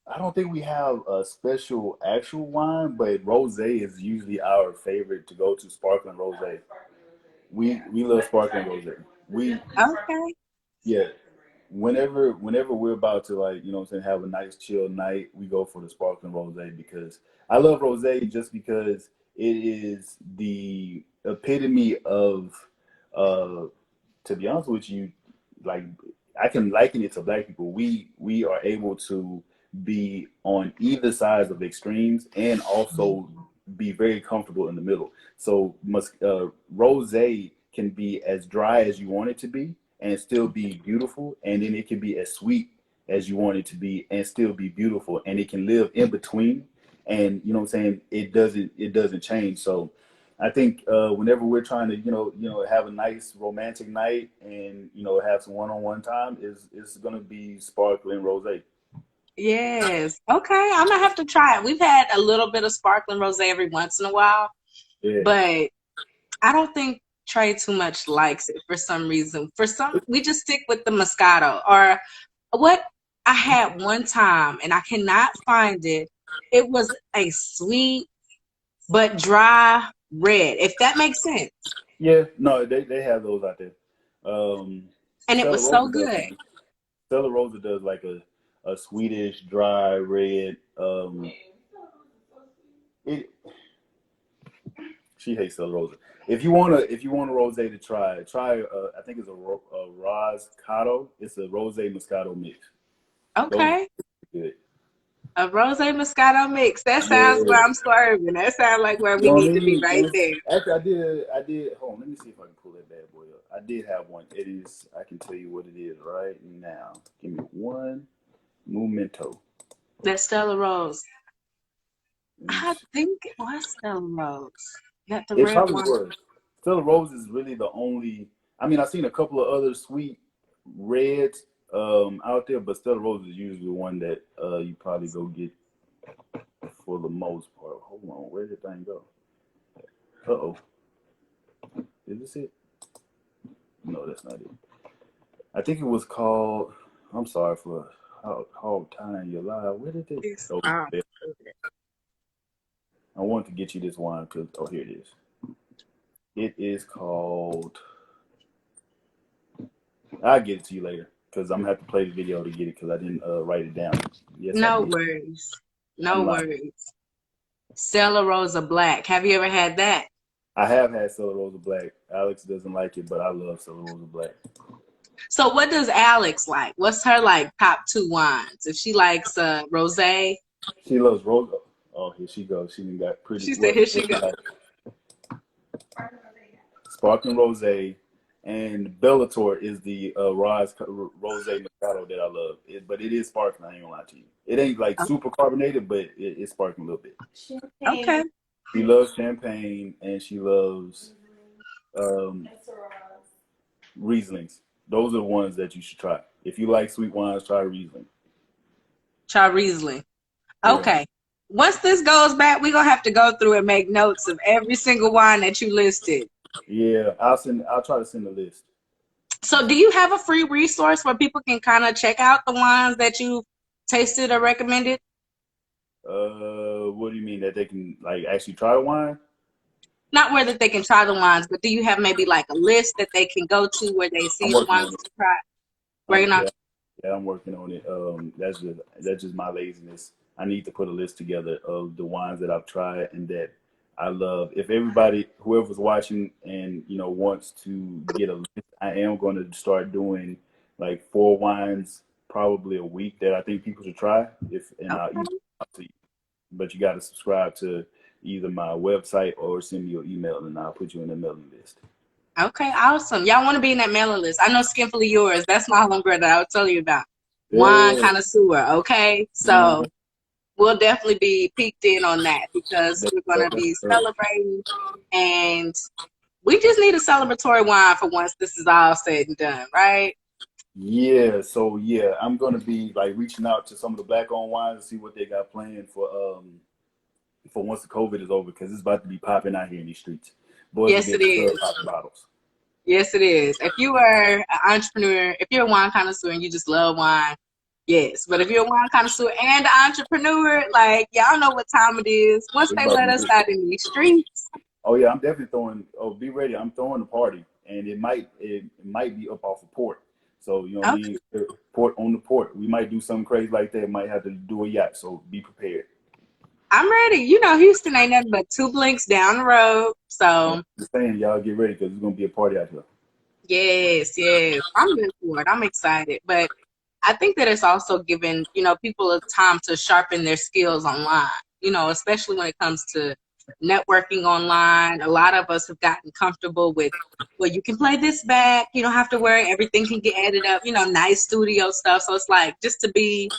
S2: I don't think we have a special actual wine, but rosé is usually our favorite to go to. Sparkling rosé. We love sparkling rosé. We
S1: Okay.
S2: Yeah. Whenever we're about to, like, what I'm saying, have a nice chill night, we go for the sparkling rosé, because I love rosé just because it is the epitome of uh to be honest with you, like, I can liken it to black people. We are able to be on either sides of extremes and also be very comfortable in the middle. So rosé can be as dry as you want it to be and still be beautiful, and then it can be as sweet as you want it to be and still be beautiful, and it can live in between. And you know what I'm saying, it doesn't change. So I think whenever we're trying to have a nice romantic night and have some one-on-one time, is gonna be sparkling rosé.
S1: Yes. Okay. I'm gonna have to try it. We've had a little bit of sparkling rosé every once in a while,
S2: Yeah.
S1: but I don't think Trey too much likes it for some reason. We just stick with the Moscato or what I had one time, and I cannot find it. It was a sweet but dry red, if that makes sense.
S2: Yeah, no, they have those out there. Um,
S1: And it
S2: Stella
S1: was so
S2: Rosa does
S1: good.
S2: something. Stella Rosa does like a Swedish dry red. It She hates Stella Rosa. If you want a rosé to try I think it's a Roscato. It's a rosé Moscato mix. Those
S1: Okay.
S2: are good.
S1: A rose Moscato mix. That sounds where
S2: Yeah.
S1: I'm swerving. That sounds like where
S2: You
S1: we
S2: know what
S1: need
S2: I
S1: to be
S2: mean?
S1: right there.
S2: Actually, I did. Hold on, let me see if I can pull that bad boy up. I did have one. It is. I can tell you what it is right now. Give me one momento.
S1: That Stella Rose.
S2: Let me
S1: I
S2: see.
S1: think it was Stella Rose. That the
S2: It
S1: red
S2: probably
S1: one.
S2: was. Stella Rose is really the only. I mean, I've seen a couple of other sweet reds out there, but Stella Rose is usually the one that you probably go get for the most part. Hold on, where did the thing go? Uh oh, is this it? No, that's not it. I think it was called. I'm sorry for hog tying your live. Where did it?
S1: It's,
S2: Oh,
S1: um,
S2: there. I wanted to get you this wine because here it is. It is called. I'll get it to you later because I'm gonna have to play the video to get it because I didn't write it down. Yes, I
S1: no
S2: did.
S1: worries.
S2: I'm
S1: No
S2: lying.
S1: worries. Stella Rosa Black. Have you ever had that?
S2: I have had Stella Rosa Black. Alex doesn't like it, but I love Stella Rosa Black.
S1: So what does Alex like? What's her like top two wines? If she likes rosé,
S2: She loves Rosa. Oh, here she goes. She done got pretty.
S1: she said here
S2: What
S1: she
S2: she
S1: go.
S2: like? Sparkling Rosé, and Bellator is the Rosé Moscato that I love. But it is sparkling. I ain't gonna lie to you. It ain't like super carbonated, but it's sparkling a little bit.
S1: Okay.
S2: She loves champagne and she loves um, Rieslings. Those are the ones that you should try. If you like sweet wines, try Riesling.
S1: Try Riesling.
S2: Yeah,
S1: Okay. Once this goes back, we're gonna have to go through and make notes of every single wine that you listed.
S2: yeah. I'll try to send a list.
S1: So do you have a free resource where people can kind of check out the wines that you tasted or recommended?
S2: What do you mean that they can like actually try the wine?
S1: Not where that they can try the wines, but do you have maybe like a list that they can go to where they
S2: I'm
S1: see the
S2: working
S1: wines
S2: on it.
S1: to try? Working on.
S2: Yeah, yeah, I'm working on it. That's just my laziness. I need to put a list together of the wines that I've tried and that I love. If everybody, whoever's watching, and wants to get a list, I am going to start doing like 4 wines probably a week that I think people should try. I'll email
S1: Okay.
S2: it to you. But you got to subscribe to either my website or send me your email, and I'll put you in the mailing list.
S1: Okay, awesome. Y'all want to be in that mailing list. I know Skinfully Yours. That's my homegirl that I was telling you about. Wine
S2: Yeah,
S1: connoisseur. Okay. So
S2: mm,
S1: we'll definitely be peeked in on that because we're going to
S2: that's
S1: be
S2: her.
S1: celebrating and we just need a celebratory wine for once this is all said and done, right?
S2: Yeah, so yeah, I'm gonna be like reaching out to some of the black-owned wines to see what they got planned for once the COVID is over because it's about to be popping out here in these streets. Boys are
S1: Yes,
S2: getting
S1: it
S2: served
S1: is.
S2: out bottles.
S1: Yes, it is. If you are an entrepreneur, if you're a wine connoisseur and you just love wine, yes. But if you're a wine connoisseur and an entrepreneur, like y'all know what time it is. Once
S2: It's
S1: they
S2: about to
S1: let
S2: be
S1: us
S2: good.
S1: out in these streets,
S2: Oh yeah, I'm definitely throwing. Oh, be ready. I'm throwing a party, and it might be up off a port. So
S1: okay,
S2: port on the port. We might do something crazy like that. Might have to do a yacht. So be prepared.
S1: I'm ready. You know, Houston ain't nothing but two blinks down the road.
S2: I'm
S1: So
S2: just saying, y'all get ready because it's gonna be a party out here.
S1: yes, yes, I'm good for it. I'm excited, but I think that it's also given, people a time to sharpen their skills online, especially when it comes to networking online. A lot of us have gotten comfortable with, well, you can play this back. You don't have to worry. Everything can get edited up, nice studio stuff. So it's like just to be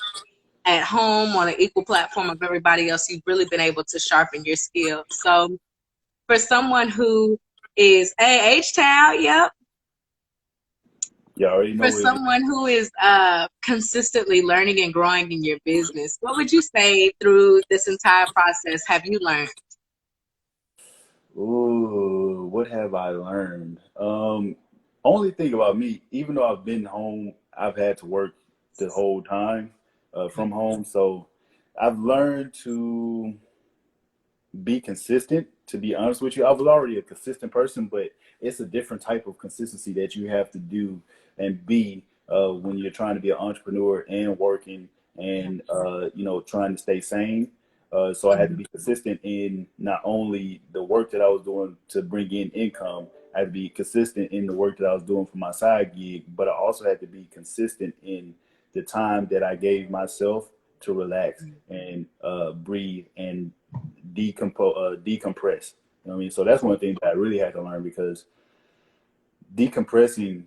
S1: at home on an equal platform of everybody else, you've really been able to sharpen your skills. So for someone who is H-Town, yep,
S2: Y'all already know
S1: for
S2: what it is.
S1: someone who is consistently learning and growing in your business, what would you say through this entire process have you learned?
S2: Ooh, what have I learned? Only thing about me, even though I've been home, I've had to work the whole time from home. So I've learned to be consistent. To be honest with you, I was already a consistent person, but it's a different type of consistency that you have to do and be when you're trying to be an entrepreneur and working
S1: Yeah.
S2: and trying to stay sane. So I had to
S1: Mhm.
S2: be consistent in not only the work that I was doing to bring in income. I had to be consistent in the work that I was doing for my side gig, but I also had to be consistent in the time that I gave myself to relax and breathe and decompress. You know what I mean? So that's one thing that I really had to learn because decompressing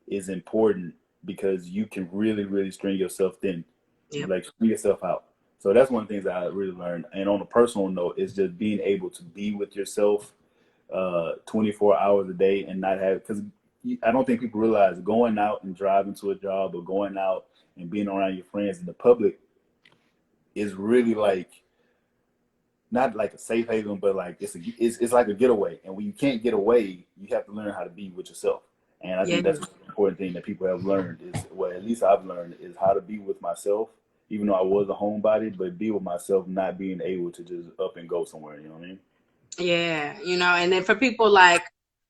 S2: is important because you can really, really string yourself thin,
S1: Yep.
S2: like string yourself out. So that's one of the things that I really learned. And on a personal note, is just being able to be with yourself 24 hours a day and not have, because I don't think people realize going out and driving to a job or going out and being around your friends in the public is really like not like a safe haven, but like it's like a getaway. And when you can't get away, you have to learn how to be with yourself. And I
S1: Yeah.
S2: think that's an important thing that people have learned is, well, at least I've learned, is how to be with myself, even though I was a homebody, but be with myself, not being able to just up and go somewhere. You know what I mean?
S1: Yeah. And then for people like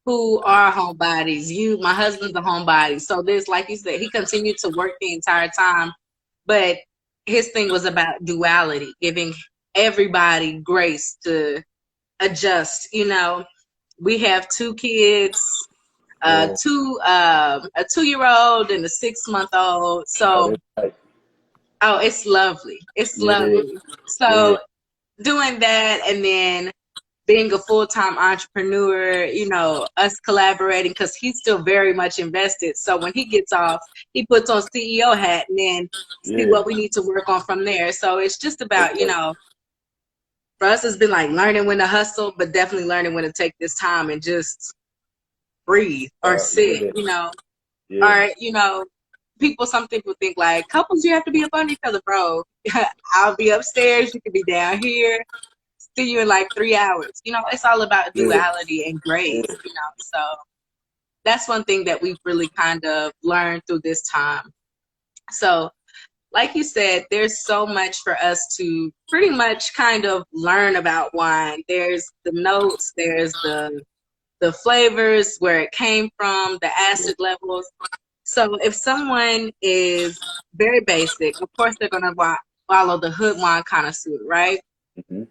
S1: who are homebodies, my husband's a homebody. So this, like you said, he continued to work the entire time, but his thing was about duality, giving everybody grace to adjust. We have two kids,
S2: Oh,
S1: a 2-year old and a 6-month old.
S2: oh,
S1: So,
S2: that's right.
S1: oh, it's lovely. It's
S2: Yeah,
S1: lovely.
S2: yeah,
S1: So doing that and then being a full-time entrepreneur, us collaborating because he's still very much invested. So when he gets off, he puts on CEO hat and then see
S2: yeah.
S1: what we need to work on from there. So it's just
S2: That's
S1: about,
S2: right.
S1: for us, it's been like learning when to hustle, but definitely learning when to take this time and just breathe or sit,
S2: Yeah, yeah,
S1: or, some people think like couples, you have to be up on each other, bro. I'll be upstairs. You could be down here. See you in like 3 hours. It's all about
S2: yeah,
S1: duality and
S2: yeah.
S1: grace. So that's one thing that we've really kind of learned through this time. So, like you said, there's so much for us to pretty much kind of learn about wine. There's the notes, there's the flavors, where it came from, the
S2: Yeah.
S1: acid levels. So if someone is very basic, of course they're gonna follow the hood wine connoisseur, right?
S2: Mhm.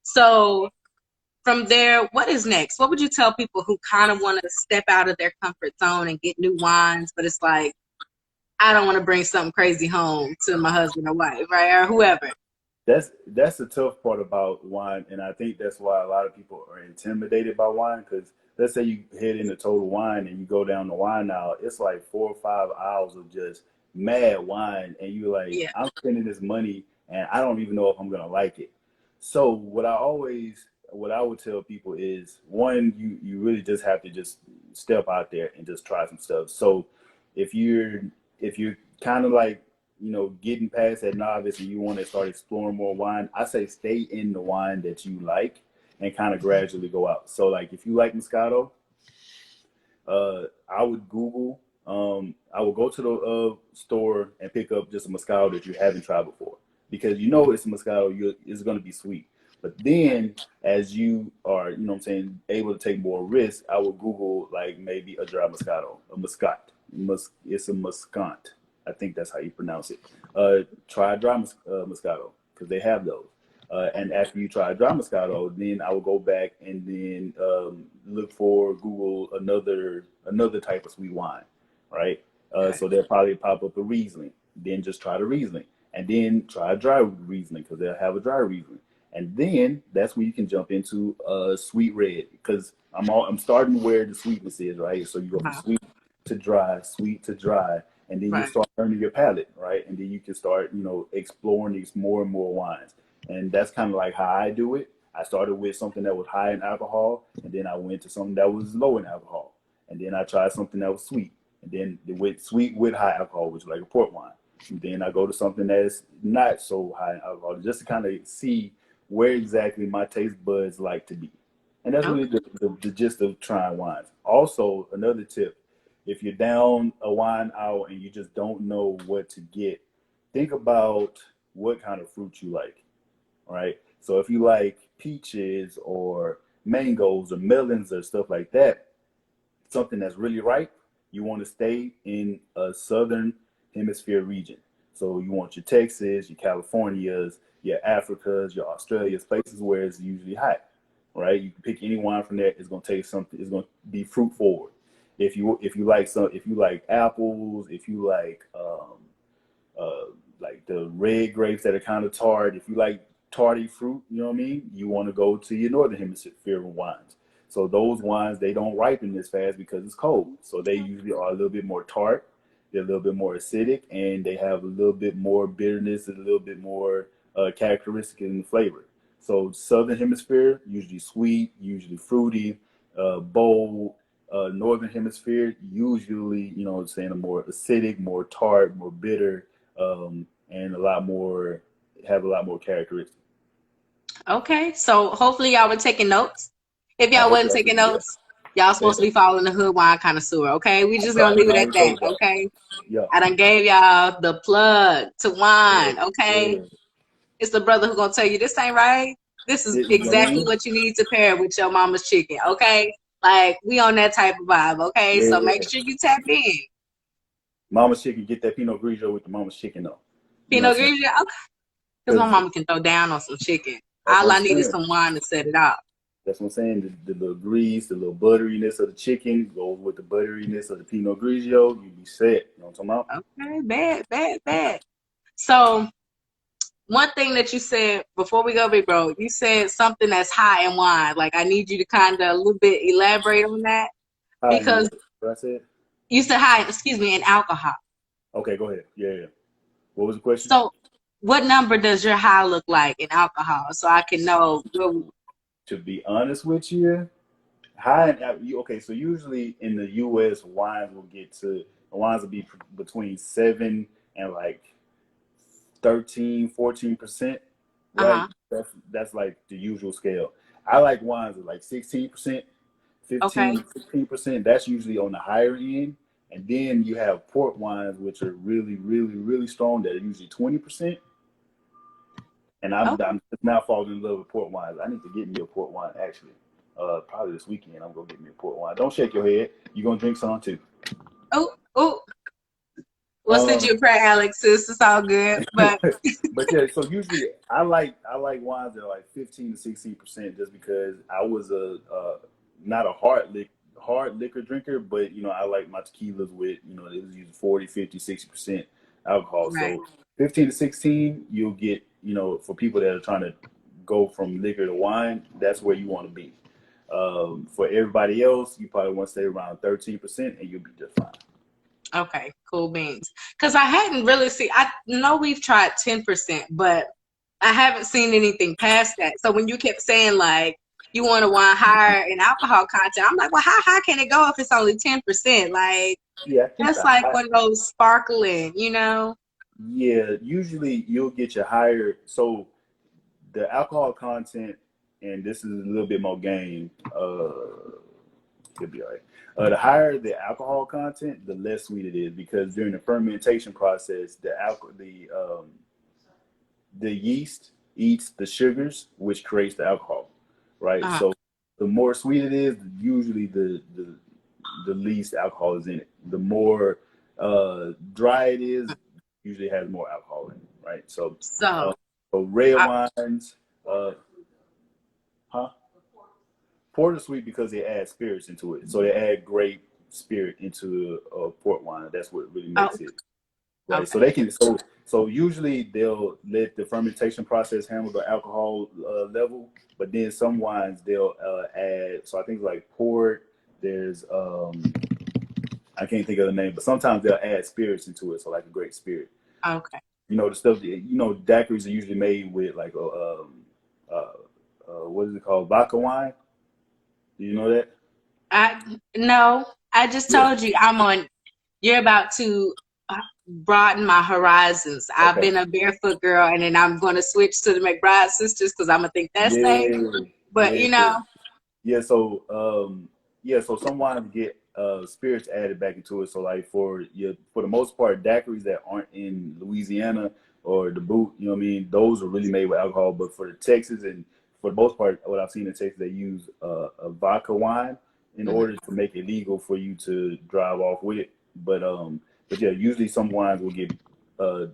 S1: So from there, what is next? What would you tell people who kind of want to step out of their comfort zone and get new wines, but it's like, I don't want to bring something crazy home to my husband or wife, right? Or whoever.
S2: That's the tough part about wine, and I think that's why a lot of people are intimidated by wine. Because let's say you head into Total Wine and you go down the wine aisle, it's like 4 or 5 hours of just mad wine, and you're like,
S1: Yeah.
S2: I'm spending this money, and I don't even know if I'm gonna like it. So what I would tell people is, one, you really just have to just step out there and just try some stuff. So if you're if you're kind of like getting past that novice and you want to start exploring more wine, I say stay in the wine that you like and kind of gradually go out. So like if you like Moscato, I would Google. I would go to the store and pick up just a Moscato that you haven't tried before, because it's a Moscato. It's going to be sweet. But then, as you are, what I'm saying, able to take more risks, I would Google like maybe a dry Moscato, a Muscat. It's a Muscat. I think that's how you pronounce it. Try a dry Moscato because they have those. And after you try dry Moscato, then I will go back and then look for Google another type of sweet wine, right?
S1: Okay.
S2: So they'll probably pop up a Riesling. Then just try the Riesling, and then try a dry Riesling because they'll have a dry Riesling, and then that's when you can jump into sweet red, because I'm starting where the sweetness is, right? So you go from
S1: Uh-huh.
S2: sweet to dry, and then you
S1: Right.
S2: start learning your palate, right? And then you can start, exploring these more and more wines. And that's kind of like how I do it. I started with something that was high in alcohol, and then I went to something that was low in alcohol, and then I tried something that was sweet, and then it went sweet with high alcohol, which is like a port wine. And then I go to something that's not so high in alcohol, just to kind of see where exactly my taste buds like to be. And that's really
S1: Okay.
S2: the gist of trying wines. Also, another tip: if you're down a wine aisle and you just don't know what to get, think about what kind of fruit you like, right? So if you like peaches or mangoes or melons or stuff like that, something that's really ripe, you want to stay in a southern hemisphere region. So you want your Texas, your Californias, your Africas, your Australias, places where it's usually hot, right? You can pick any wine from there. It's gonna taste something. It's gonna be fruit forward. If you like apples, if you uh, like the red grapes that are kind of tart. If you like tarty fruit, you know what I mean? You want to go to your northern hemisphere wines. So those wines, they don't ripen this fast because it's cold. So they usually are a little bit more tart. They're a little bit more acidic, and they have a little bit more bitterness and a little bit more characteristic in the flavor. So southern hemisphere, usually sweet, usually fruity, bold. Northern hemisphere, usually, you know what I'm saying, a more acidic, more tart, more bitter, and have a lot more characteristics.
S1: Okay, so hopefully y'all were taking notes. If
S2: I
S1: y'all
S2: hope
S1: wasn't
S2: y'all
S1: taking
S2: do. Yeah,
S1: notes, y'all
S2: yeah.
S1: supposed to be following the hood wine connoisseur. Okay, we just gonna leave it
S2: I
S1: at
S2: already
S1: that.
S2: told y'all.
S1: Okay,
S2: Yeah,
S1: I done gave y'all the plug to
S2: yeah,
S1: wine. Okay,
S2: yeah.
S1: it's the brother who gonna tell you this ain't right. This is
S2: You know what I
S1: exactly
S2: mean?
S1: what you need to pair with your mama's chicken. Okay, like we on that type of vibe. Okay, so make
S2: Yeah.
S1: sure you tap in.
S2: Mama's chicken, get that Pinot Grigio with the mama's chicken though. You know
S1: Pinot
S2: what I'm saying?
S1: Grigio. Okay, because my
S2: Because
S1: mama can throw down on some chicken.
S2: that's
S1: All
S2: what I'm
S1: I need is
S2: saying.
S1: some wine to set it off.
S2: That's what I'm saying. The little grease, the little butteriness of the chicken goes with the butteriness of the Pinot Grigio. You be set. You know what I'm talking about?
S1: Okay, bad, bad, bad. So one thing that you said before we go, big bro, you said something that's high in wine. Like I need you to kind of a little bit elaborate on that
S2: High in
S1: because
S2: what? What I said?
S1: you said high, excuse me, in alcohol.
S2: Okay, go ahead. Yeah, yeah. What was the question?
S1: So what number does your high look like in alcohol so I can know
S2: To be honest with you, high in okay. So usually in the U.S., wines will be between 7 and like 13, 14%, right?
S1: uh-huh.
S2: That's like the usual scale. I like wines at like 16%,
S1: Okay.
S2: 15%. That's usually on the higher end. And then you have port wines, which are really, really, really strong. That are usually 20%. And
S1: Okay.
S2: I'm just now falling in love with port wines. I need to get me a port wine actually. Probably this weekend. I'm gonna get me a port wine. Don't shake your head. You're gonna drink some too.
S1: Oh, oh. We'll send
S2: Um,
S1: you a prayer, Alex. Sis, it's all good. But
S2: but yeah, so usually I like wines that are like 15 to 16%, just because I was a not a hard liquor drinker, but you know I like my tequilas with, you know, it was usually 40, 50, 60% alcohol.
S1: right.
S2: So 15 to 16, you'll get, you know, for people that are trying to go from liquor to wine, that's where you want to be. For everybody else, you probably want to stay around 13%, and you'll be just fine.
S1: Okay, cool beans. Because I hadn't really seen, I know we've tried 10%, but I haven't seen anything past that. So when you kept saying like you want to wine higher in alcohol content, I'm like, well, how high can it go if it's only 10%? Like
S2: Yeah, I think
S1: that's
S2: the
S1: like
S2: high,
S1: one of those sparkling, you know?
S2: yeah, usually you'll get your higher. So the alcohol content, and this is a little bit more game. It'll be all right. The higher the alcohol content, the less sweet it is, because during the fermentation process, the yeast eats the sugars, which creates the alcohol, right?
S1: Uh,
S2: So the more sweet it is, usually the least alcohol is in it. The more dry it is, usually has more alcohol in it, right? Uh,
S1: so
S2: so red
S1: I,
S2: wines, uh, huh? Port is sweet because they add spirits into it. So they add grape spirit into port wine. That's what really
S1: oh,
S2: makes it right. So
S1: okay.
S2: they can so usually they'll let the fermentation process handle the alcohol level, but then some wines they'll add. So I think like port. There's I can't think of the name, but sometimes they'll add spirits into it. So like a great spirit.
S1: Okay.
S2: You know the stuff that, you know, daiquiris are usually made with like uh, what is it called, vodka wine. Do you know that?
S1: I no, I just
S2: Yeah.
S1: told you you're about to broaden my horizons. I've
S2: Okay.
S1: been a barefoot girl, and then I'm going to switch to the McBride sisters because I'm gonna think that's safe.
S2: Yeah.
S1: But
S2: Yeah.
S1: you know,
S2: Yeah. So so some wines get spirits added back into it. So like for the most part, daiquiris that aren't in Louisiana, or the boot. You know what I mean? Those are really made with alcohol. But for the Texas and for the most part, what I've seen in Texas, they use a vodka wine in
S1: Hmm.
S2: order to make it legal for you to drive off with. But yeah, usually some wines will get uh,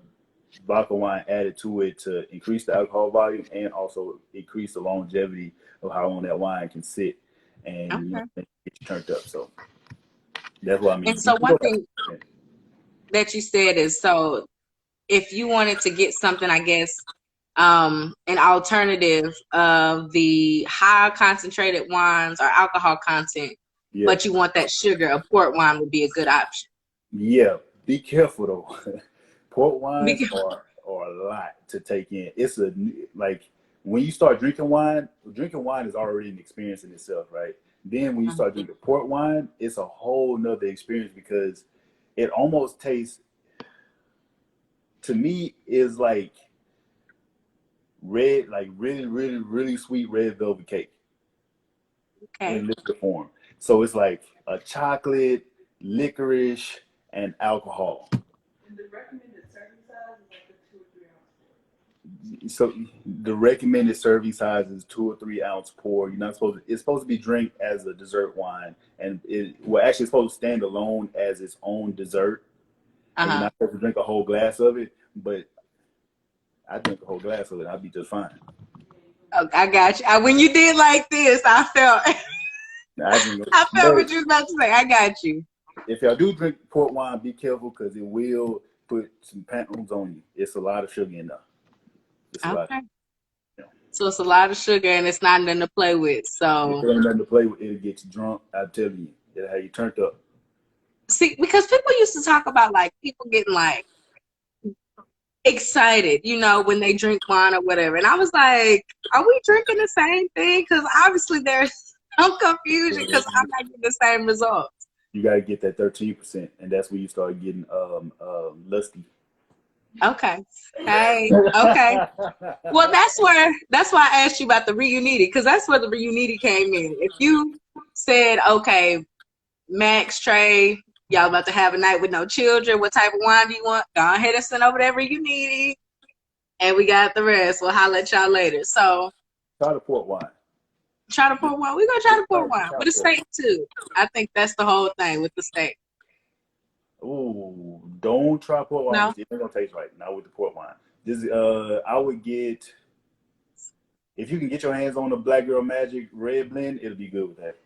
S2: vodka wine added to it to increase the alcohol volume and also increase the longevity of how long that wine can sit and
S1: Okay.
S2: get you turned up. So that's what I
S1: And
S2: mean. You
S1: so
S2: can
S1: one
S2: go back
S1: thing
S2: to
S1: that you said is, so if you wanted to get something, I guess, an alternative of the high concentrated wines or alcohol content,
S2: yeah,
S1: but you want that sugar, a port wine would be a good option.
S2: yeah. Be careful though. Port wines
S1: Because,
S2: are a lot to take in. It's a like when you start drinking wine is already an experience in itself, right? Then when you start drinking port wine, it's a whole nother experience because it almost tastes to me is like red, like really, really, really sweet red velvet cake
S1: okay.
S2: in liquor form. So it's like a chocolate, licorice, and alcohol. So the recommended serving size is 2 or 3 ounce pour. You're not supposed to, it's supposed to be drank as a dessert wine, and it well actually it's supposed to stand alone as its own dessert, and you're
S1: Uh-huh.
S2: not supposed to drink a whole glass of it. But I drink a whole glass of it, I'd be just fine.
S1: Oh, I got you. When you did like this, I felt
S2: I drink it,
S1: I felt
S2: but
S1: what you was about to say. I got you.
S2: if y'all do drink port wine, be careful because it will put some pounds on you. It's a lot of sugar in there. It's a lot.
S1: Okay.
S2: You know.
S1: So it's a lot of sugar and it's not nothing to play with.
S2: If
S1: So
S2: there ain't nothing to play with, it'll get you drunk. I tell you, it'll have you turned up.
S1: see, because people used to talk about like people getting like excited, when they drink wine or whatever. And I was like, are we drinking the same thing? Because obviously there's some confusion because I'm not getting the same results.
S2: You got to get that 13%, and that's when you start getting lusty.
S1: Okay. Hey, okay. Well, that's why I asked you about the reuniti because that's where the reuniti came in. If you said, okay, Max, Trey, y'all about to have a night with no children, what type of wine do you want? Go ahead and send over that reuniti, and we got the rest. We'll holler at y'all later. So
S2: Try the port wine.
S1: try to pour wine. We're gonna try
S2: Just
S1: to pour wine
S2: try
S1: with a
S2: port
S1: steak too. I think that's the whole thing with the steak.
S2: wine. Ooh, don't try port wine
S1: No?
S2: with it. It ain't gonna taste right. Not with the port wine. This I would get if you can get your hands on the Black Girl Magic Red Blend, it'll be good with that.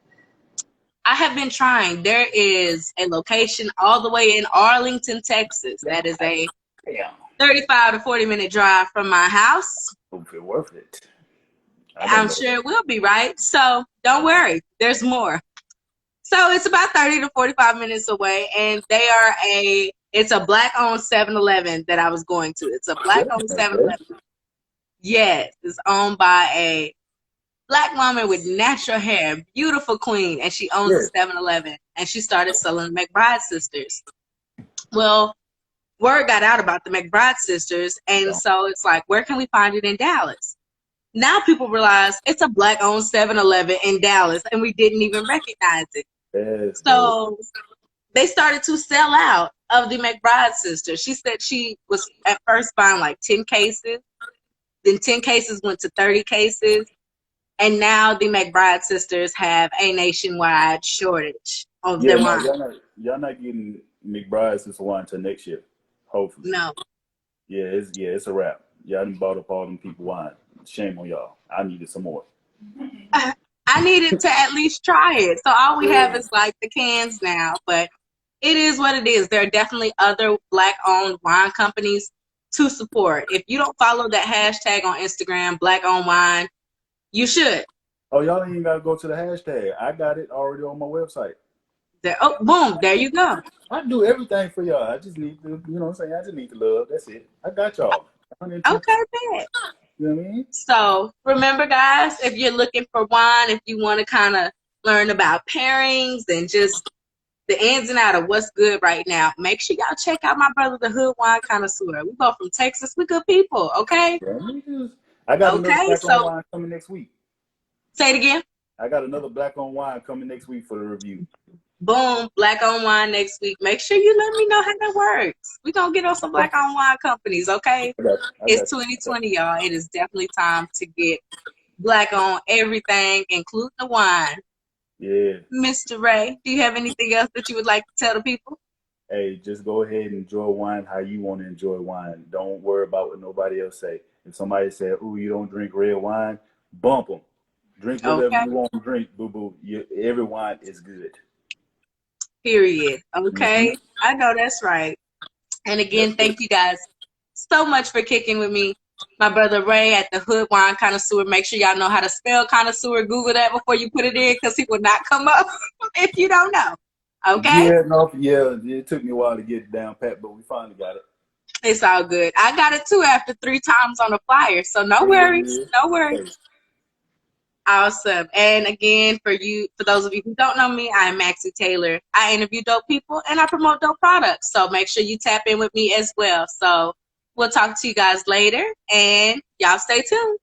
S1: I have been trying. There is a location all the way in Arlington, Texas. That is a
S2: Damn,
S1: 35 to 40-minute drive from my house.
S2: hope it's worth it. I don't
S1: I'm
S2: know.
S1: sure it will be, right? So don't worry, there's more. So it's about 30 to 45 minutes away, and it's a black owned 7-Eleven that I was going to. It's a black owned
S2: Okay.
S1: 7-Eleven. Yes, it's owned by a black woman with natural hair, beautiful queen, and she owns a
S2: Yes.
S1: 7-Eleven, and she started selling McBride sisters. Well, word got out about the McBride sisters, and so it's like, where can we find it in Dallas? Now people realize it's a black-owned 7-Eleven in Dallas, and we didn't even recognize it.
S2: That's dope.
S1: So they started to sell out of the McBride sisters. She said she was at first buying like 10 cases, then 10 cases went to 30 cases, and now the McBride sisters have a nationwide shortage of
S2: Yeah,
S1: their
S2: no,
S1: wine.
S2: y'all not getting McBride's this wine until next year, hopefully.
S1: No.
S2: Yeah, it's a wrap. Y'all done bought up all them people wine. Shame on y'all. I needed some more.
S1: I needed to at least try it. So all we have
S2: Yeah.
S1: is like the cans now, but it is what it is. There are definitely other black owned wine companies to support. If you don't follow that hashtag on Instagram, black owned wine, you should.
S2: Oh, y'all ain't even gotta go to the hashtag. I got it already on my website.
S1: Oh, boom, there you go.
S2: I do everything for y'all. I just need to, you know what I'm saying? I just need to love. That's it. I got y'all. 110%.
S1: Okay, bet.
S2: You know what I mean?
S1: So remember, guys, if you're looking for wine, if you want to kind of learn about pairings and just the ins and out of what's good right now, make sure y'all check out my brother, the Hood Wine Connoisseur. We go from Texas. We good people, okay?
S2: Yeah, I got another
S1: Okay,
S2: black on
S1: so
S2: wine coming next week.
S1: say it again.
S2: I got another black on wine coming next week for the review.
S1: Boom, black on wine next week. Make sure you let me know how that works. We're gonna get on some black on wine companies, okay?
S2: I got you. I
S1: It's
S2: got you. I got
S1: 2020, y'all. It is definitely time to get black on everything, including the wine.
S2: you. Yeah.
S1: Mr. Ray, do you have anything else that you would like to tell the people?
S2: Hey, just go ahead and enjoy wine how you want to enjoy wine. Don't worry about what nobody else say. If somebody said, "Ooh, you don't drink red wine," bump them. Drink whatever
S1: Okay,
S2: you want to drink, boo boo. Every wine is good.
S1: period.
S2: Mm-hmm.
S1: Okay, I know that's right. And
S2: That's
S1: again,
S2: it.
S1: thank you guys so much for kicking with me. My brother Ray at the Hood Wine Connoisseur. Make sure y'all know how to spell connoisseur. Google that before you put it in because he will not come up if you don't know. Okay?
S2: Yeah, no, yeah. It took me a while to get it down pat, but we finally got it.
S1: It's all good. I got it too after 3 times on the flyer. So no
S2: There it
S1: worries.
S2: is.
S1: No worries.
S2: Hey,
S1: Awesome. And again, for those of you who don't know me, I am Maxie Taylor. I interview dope people and I promote dope products. So make sure you tap in with me as well. So we'll talk to you guys later and y'all stay tuned.